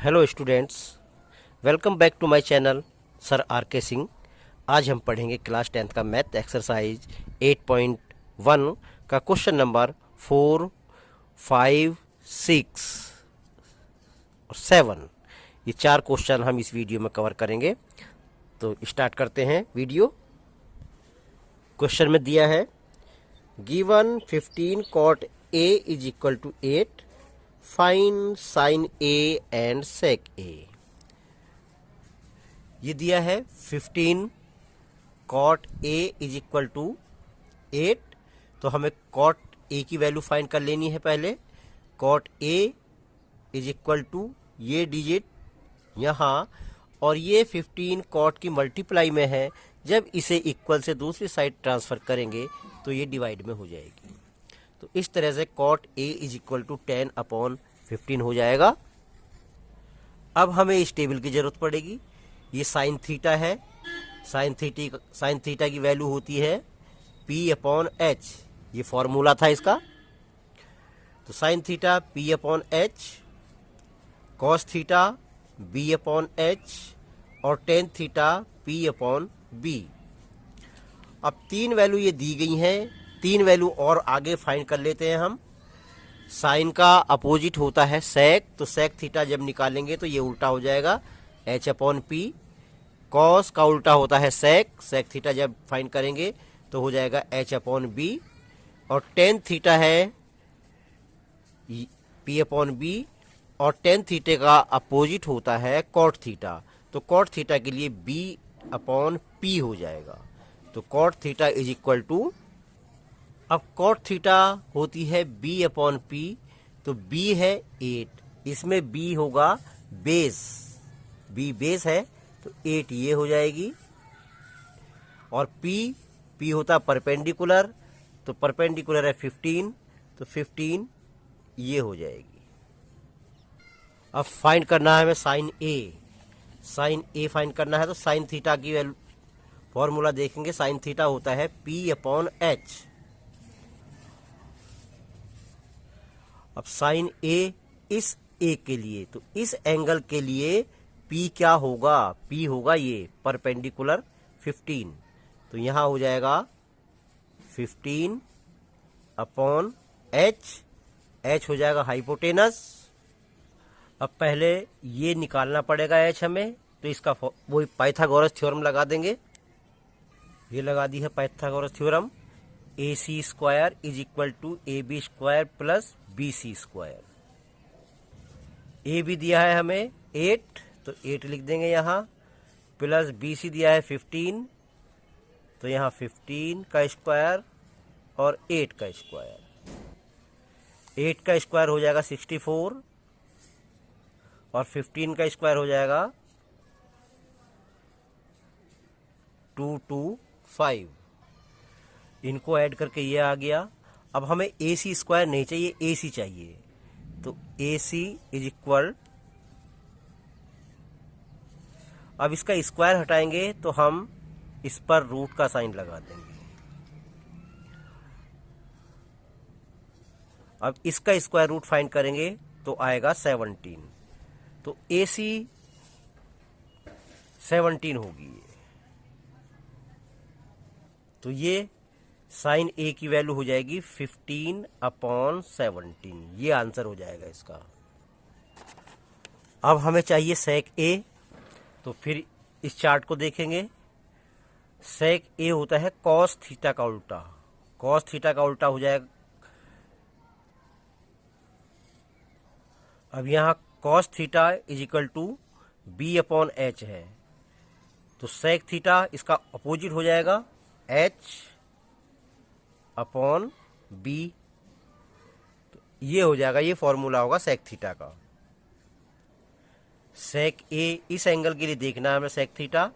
Hello students, welcome back to my channel sir R K Singh. आज हम पढ़ेंगे class 10th का मैथ एक्सरसाइज 8.1 का क्वेश्चन नंबर 4, 5, 6 और 7। ये 4 क्वेश्चन हम इस वीडियो में कवर करेंगे। तो स्टार्ट करते हैं वीडियो। क्वेश्चन में दिया है given 15 cot A is equal to 8, find sine A and sec A. ये दिया है 15 cot A is equal to 8, तो हमें cot A की वैल्यू फाइंड कर लेनी है पहले। cot A is equal to ये डिजिट यहाँ, और ये 15 cot की मल्टीप्लाई में है। जब इसे इक्वल से दूसरी साइड ट्रांसफ़र करेंगे तो ये डिवाइड में हो जाएगी। तो इस तरह से cot A is equal to 10/15 हो जाएगा। अब हमें इस टेबल की ज़रूरत पड़ेगी। ये साइन थीटा है। साइन थीटा की वैल्यू होती है P/H। ये फॉर्मूला था इसका। तो sine theta P/H, cos theta B/H और टेन थीटा P/B। अब 3 वैल्यू ये दी गई हैं। 3 वैल्यू और आगे फाइंड कर लेते हैं हम। साइन का अपोजिट होता है सेक, तो सेक थीटा जब निकालेंगे तो ये उल्टा हो जाएगा H/P। कॉस का उल्टा होता है सेक, सेक थीटा जब फाइंड करेंगे तो हो जाएगा H/B। और टेन थीटा है P/B, और टेन थीटे का अपोजिट होता है कॉट थीटा, तो कॉट थीटा के लिए B/P हो जाएगा। तो cot theta is equal to, अब कॉट थीटा होती है B/P, तो B है 8, इसमें B होगा बेस, B बेस है तो 8 ये हो जाएगी। और P होता परपेंडिकुलर, तो परपेंडिकुलर है 15, तो 15 ये हो जाएगी। अब फाइंड करना है हमें साइन ए। साइन ए फाइंड करना है तो साइन थीटा की वैल्यू फॉर्मूला देखेंगे। साइन थीटा होता है P/H। अब साइन ए, इस ए के लिए, तो इस एंगल के लिए P क्या होगा? P होगा ये परपेंडिकुलर 15, तो यहाँ हो जाएगा 15/H। H हो जाएगा हाइपोटेनस। अब पहले ये निकालना पड़ेगा H हमें, तो इसका वही पाइथागोरस थ्योरम लगा देंगे। ये लगा दी है Pythagoras theorem. AC² is equal to AB² plus BC²। A भी दिया है हमें 8, तो 8 लिख देंगे यहाँ, प्लस BC दिया है 15, तो यहाँ 15 का स्क्वायर और 8 का स्क्वायर। 8 का स्क्वायर हो जाएगा 64, और 15 का स्क्वायर हो जाएगा 225। इनको ऐड करके ये आ गया। अब हमें AC² नहीं चाहिए, AC चाहिए, तो AC इज इक्वल, अब इसका स्क्वायर हटाएंगे तो हम इस पर रूट का साइन लगा देंगे। अब इसका स्क्वायर रूट फाइंड करेंगे तो आएगा 17, तो AC 17 होगी। तो ये साइन ए की वैल्यू हो जाएगी 15/17। ये आंसर हो जाएगा इसका। अब हमें चाहिए सेक ए, तो फिर इस चार्ट को देखेंगे। सेक ए होता है कॉस थीटा का उल्टा। कॉस थीटा का उल्टा हो जाएगा, अब यहाँ cos theta is equal to B/H है, तो सेक थीटा इसका अपोजिट हो जाएगा H/B। तो ये हो जाएगा, ये फॉर्मूला होगा सेक थीटा का। सेक ए इस एंगल के लिए देखना है हमें सेक थीटा,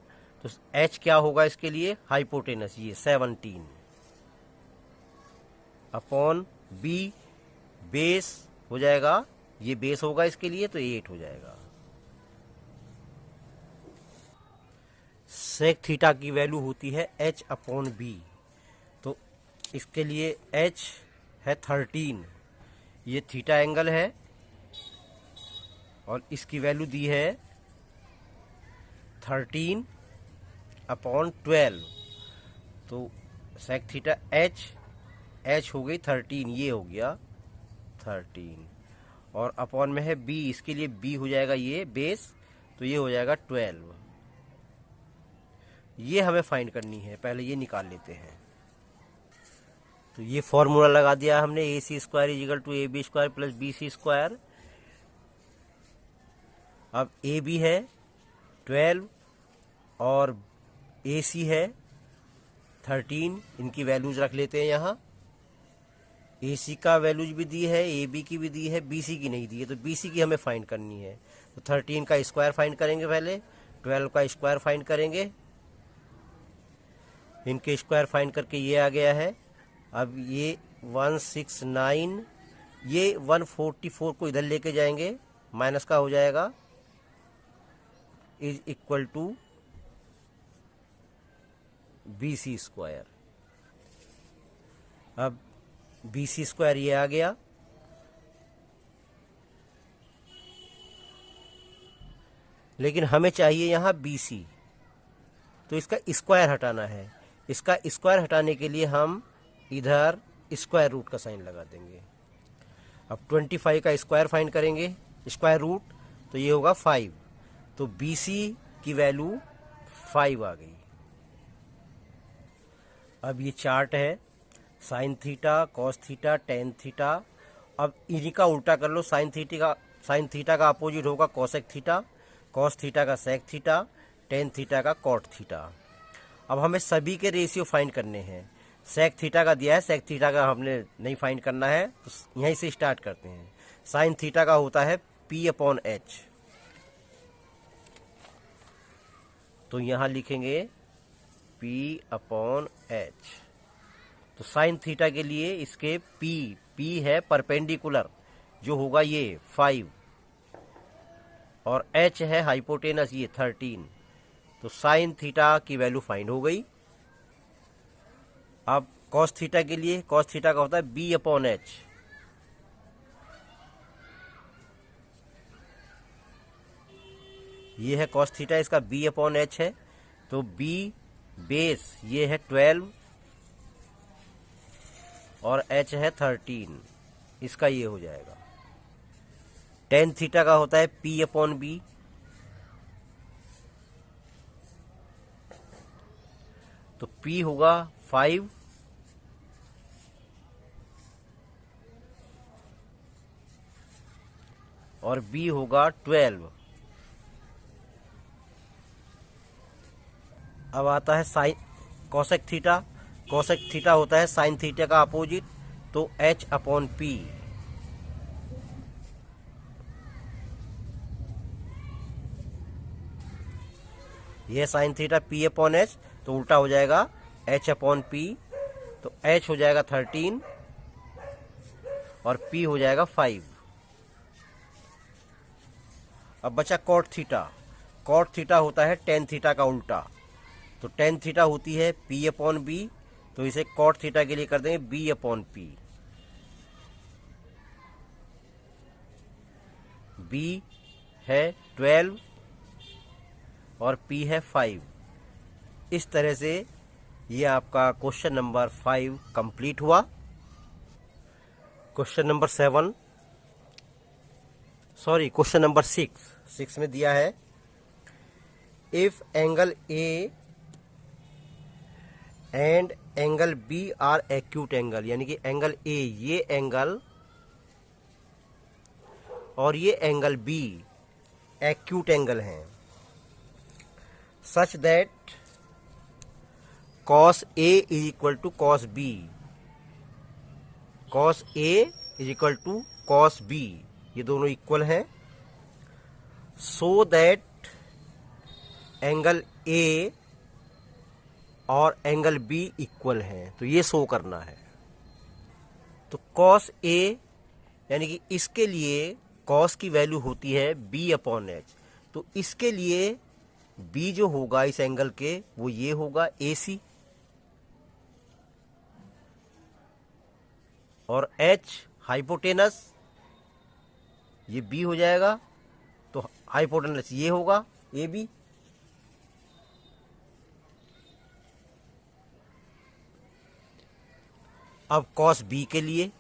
तो H क्या होगा इसके लिए? हाइपोटेनस, ये 17/B बेस हो जाएगा, ये बेस होगा इसके लिए, तो 8 हो जाएगा। सेक थीटा की वैल्यू होती है H/B, तो इसके लिए H है 13, ये थीटा एंगल है, और इसकी वैल्यू दी है 13/12। तो सेक थीटा एच हो गई 13, ये हो गया 13, और अपॉन में है बी, इसके लिए बी हो जाएगा ये बेस, तो ये हो जाएगा 12। ये हमें फाइंड करनी है, पहले ये निकाल लेते हैं। तो ये फॉर्मूला लगा दिया हमने, AC² is equal to AB² plus BC²। अब AB है 12 और AC है 13, इनकी वैल्यूज रख लेते हैं यहाँ। AC का वैल्यूज भी दी है, AB की भी दी है, BC की नहीं दी है, तो BC की हमें फाइंड करनी है। तो 13 का स्क्वायर फाइंड करेंगे पहले, 12 का स्क्वायर फाइंड करेंगे, इनके स्क्वायर फाइंड करके ये आ गया है। अब ये 169, ये 144 को इधर लेके जाएंगे, माइनस का हो जाएगा, इज इक्वल टू BC²। अब BC² ये आ गया, लेकिन हमें चाहिए यहाँ BC, तो इसका स्क्वायर हटाना है। इसका स्क्वायर हटाने के लिए हम इधर स्क्वायर रूट का साइन लगा देंगे। अब 25 का स्क्वायर फाइंड करेंगे, स्क्वायर रूट, तो ये होगा 5, तो BC की वैल्यू 5 आ गई। अब ये चार्ट है, sine theta, cos theta, tan theta. अब इन्हीं का उल्टा कर लो, साइन थीटा का अपोजिट होगा कॉसेक थीटा, कॉस थीटा का सेक थीटा, टेन थीटा का कॉट थीटा। अब हमें सभी के रेशियो फाइंड करने हैं। सेक थीटा का दिया है, सेक थीटा का हमने नहीं फाइंड करना है, तो यहीं से स्टार्ट करते हैं। साइन थीटा का होता है P/H, तो यहाँ लिखेंगे P/H। तो साइन थीटा के लिए इसके P है परपेंडिकुलर, जो होगा ये 5, और H है हाइपोटेनस, ये 13। तो साइन थीटा की वैल्यू फाइंड हो गई। अब कॉस थीटा के लिए, कॉस थीटा का होता है B/H, ये है कॉस थीटा, इसका B/H है, तो B बेस ये है 12 और H है 13, इसका ये हो जाएगा। टेन थीटा का होता है P/B, तो P होगा 5 और B होगा 12। अब आता है sign cosec theta, cosec theta होता है साइन थीटा का अपोजिट, तो H/P। यह साइन थीटा P/H, तो उल्टा हो जाएगा H/P, तो H हो जाएगा 13 और P हो जाएगा 5। अब बचा कॉट थीटा, कॉट थीटा होता है टेन थीटा का उल्टा, तो टेन थीटा होती है P/B, तो इसे कॉट थीटा के लिए कर देंगे B/P। B है 12 और P है 5। इस तरह से ये आपका क्वेश्चन नंबर 5 कंप्लीट हुआ। Question number 7, sorry question number 6 में दिया है, if angle A and angle B are acute angle, यानी कि एंगल A ये एंगल और ये एंगल B एक्यूट एंगल हैं, such that cos A is equal to cos B, cos A is equal to cos B, ये दोनों equal हैं, so that angle A और एंगल B इक्वल हैं, तो ये शो करना है। तो cos A यानी कि इसके लिए cos की वैल्यू होती है B/H, तो इसके लिए B जो होगा इस एंगल के, वो ये होगा AC, और H हाइपोटेनस, ये B हो जाएगा, तो हाइपोटेनस ये होगा ए बी। अब कॉस बी के लिए,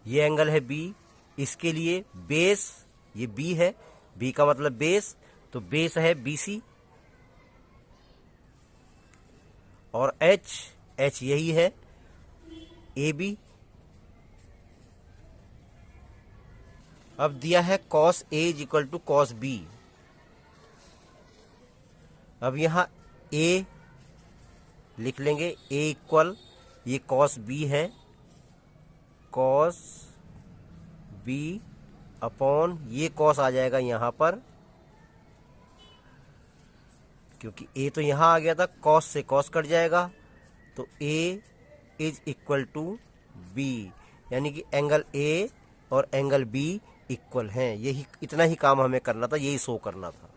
ये एंगल है बी, इसके लिए बेस, ये बी है, बी का मतलब बेस, तो बेस है बी सी, और एच, एच यही है ए बी। अब दिया है cos A is equal to cos B. अब यहाँ ए लिख लेंगे, ए इक्वल, ये कॉस बी है, कॉस बी अपॉन ये कॉस आ जाएगा यहाँ पर, क्योंकि ए तो यहाँ आ गया था, कॉस से कॉस कट जाएगा, तो ए इज इक्वल टू बी, यानी कि एंगल ए और एंगल बी इक्वल हैं। यही, इतना ही काम हमें करना था, यही शो करना था।